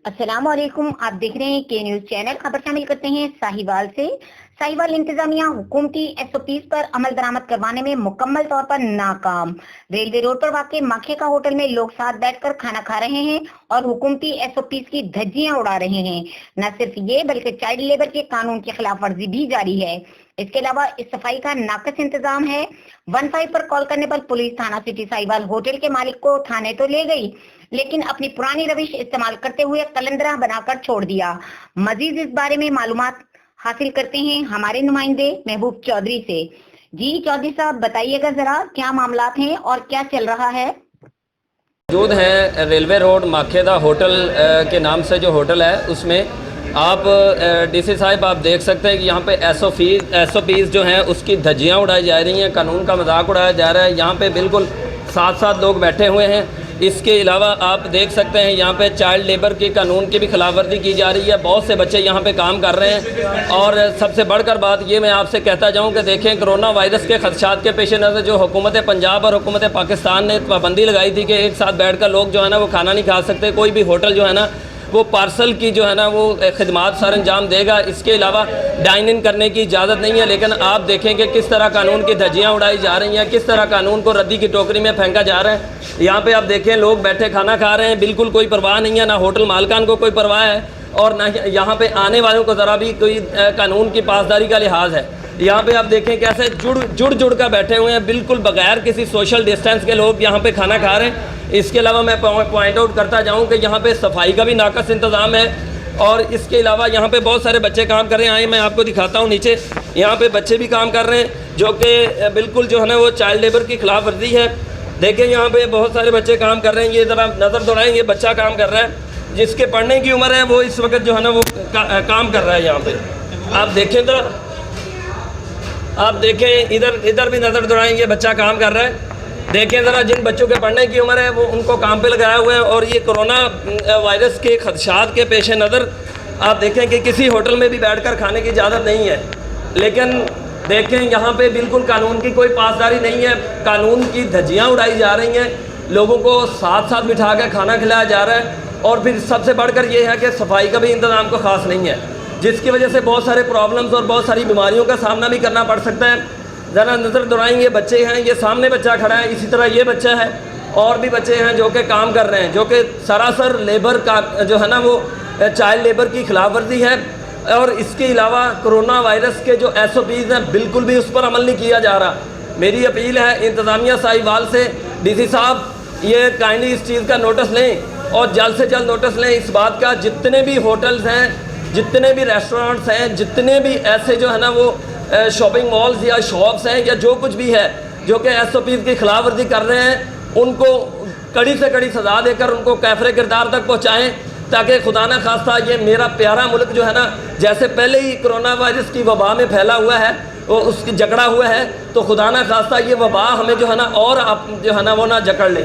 अस्सलाम वालेकुम। आप देख रहे हैं के न्यूज चैनल। खबर शामिल करते हैं साहिवाल से। साहिवाल इंतजामिया हुकूमती SOPs पर अमल दरामद करवाने में मुकम्मल तौर पर नाकाम। रेलवे रोड पर वाक़ माखे का होटल में लोग साथ बैठकर खाना खा रहे हैं और हुकूमती SOPs की धज्जियां उड़ा रहे हैं। न सिर्फ ये बल्कि चाइल्ड लेबर के कानून की खिलाफ वर्जी भी जारी है। इसके अलावा इस सफाई का नाकस इंतजाम है। 15 पर कॉल करने पर पुलिस थाना सिटी साहिवाल होटल के मालिक को थाने तो ले गई, लेकिन अपनी पुरानी रविश इस्तेमाल करते हुए कलंदरा बनाकर छोड़ दिया। मजीद इस बारे में मालूमात हासिल करते हैं हमारे नुमाइंदे महबूब चौधरी से। जी चौधरी साहब, बताइएगा जरा क्या मामलात हैं और क्या चल रहा है। मौजूद हैं रेलवे रोड माखेदा होटल के नाम से जो होटल है उसमें आप DC साहब आप देख सकते हैं कि यहाँ पे SOPs जो हैं उसकी धज्जियाँ उड़ाई जा रही हैं, कानून का मजाक उड़ाया जा रहा है। यहाँ पे बिल्कुल साथ लोग बैठे हुए हैं। इसके अलावा आप देख सकते हैं यहाँ पे चाइल्ड लेबर की कानून की भी खिलाफवर्जी की जा रही है। बहुत से बच्चे यहाँ पे काम कर रहे हैं और सबसे बढ़कर बात ये मैं आपसे कहता जाऊँ कि देखें, कोरोना वायरस के खदशात के पेश नज़र जो हुकूमत पंजाब और हुकूमत पाकिस्तान ने पाबंदी लगाई थी कि एक साथ बैठ कर लोग जो है ना वो खाना नहीं खा सकते, कोई भी होटल जो है ना वो पार्सल की जो है ना वो खिदमात सर अंजाम देगा। इसके अलावा डाइन इन करने की इजाज़त नहीं है। लेकिन आप देखें कि किस तरह कानून की धज्जियाँ उड़ाई जा रही हैं, किस तरह कानून को रद्दी की टोकरी में फेंका जा रहा है। यहाँ पे आप देखें लोग बैठे खाना खा रहे हैं, बिल्कुल कोई परवाह नहीं है, ना होटल मालकान को कोई परवाह है और ना यहाँ पे आने वालों को ज़रा भी कोई कानून की पासदारी का लिहाज है। यहाँ पे आप देखें कैसे जुड़ कर बैठे हुए हैं, बिल्कुल बगैर किसी सोशल डिस्टेंस के लोग यहाँ पे खाना खा रहे हैं। इसके अलावा मैं पॉइंट आउट करता जाऊँ कि यहाँ पे सफाई का भी नाकस इंतज़ाम है और इसके अलावा यहाँ पे बहुत सारे बच्चे काम कर रहे हैं। आइए मैं आपको दिखाता हूँ नीचे, यहाँ पे बच्चे भी काम कर रहे हैं जो कि बिल्कुल जो है ना वो चाइल्ड लेबर की खिलाफ वर्जी है। देखें यहाँ पे बहुत सारे बच्चे काम कर रहे हैं। ये ज़रा नज़र दौड़ाएँ, ये बच्चा काम कर रहा है जिसके पढ़ने की उम्र है, वो इस वक्त जो है ना वो काम कर रहा है। यहाँ पे आप देखें तो आप देखें इधर भी नज़र दौड़ाएँ, ये बच्चा काम कर रहा है। देखें ज़रा, जिन बच्चों के पढ़ने की उम्र है वो उनको काम पे लगाया हुआ है और ये कोरोना वायरस के खदशात के पेश नज़र आप देखें कि किसी होटल में भी बैठकर खाने की इजाज़त नहीं है। लेकिन देखें यहाँ पे बिल्कुल कानून की कोई पासदारी नहीं है, कानून की धज्जियाँ उड़ाई जा रही हैं, लोगों को साथ बिठा कर खाना खिलाया जा रहा है और फिर सबसे बढ़कर ये है कि सफाई का भी इंतज़ाम को ख़ास नहीं है, जिसकी वजह से बहुत सारे प्रॉब्लम्स और बहुत सारी बीमारियों का सामना भी करना पड़ सकता है। ज़रा नज़र दौड़ाएंगे, बच्चे हैं, ये सामने बच्चा खड़ा है, इसी तरह ये बच्चा है और भी बच्चे हैं जो कि काम कर रहे हैं, जो कि सरासर लेबर का जो है ना वो चाइल्ड लेबर की खिलाफ वर्जी है। और इसके अलावा कोरोना वायरस के जो SOPs हैं बिल्कुल भी उस पर अमल नहीं किया जा रहा। मेरी अपील है इंतज़ामिया साहिवाल से, DC साहब ये काइंडली इस चीज़ का नोटिस लें और जल्द से जल्द नोटिस लें इस बात का, जितने भी होटल्स हैं, जितने भी रेस्टोरेंट्स हैं, जितने भी ऐसे जो है ना वो शॉपिंग मॉल्स या शॉप्स हैं या जो कुछ भी है जो कि SOPs की खिलाफ वर्जी कर रहे हैं, उनको कड़ी से कड़ी सज़ा देकर उनको कैफरे किरदार तक पहुँचाएँ, ताकि खुदा न खास्ता ये मेरा प्यारा मुल्क जो है ना, जैसे पहले ही कोरोना वायरस की वबा में फैला हुआ है, वो उसकी जकड़ा हुआ है, तो खुदा न खास्ता ये वबा हमें जो है ना और जो है ना वो ना जकड़ ले।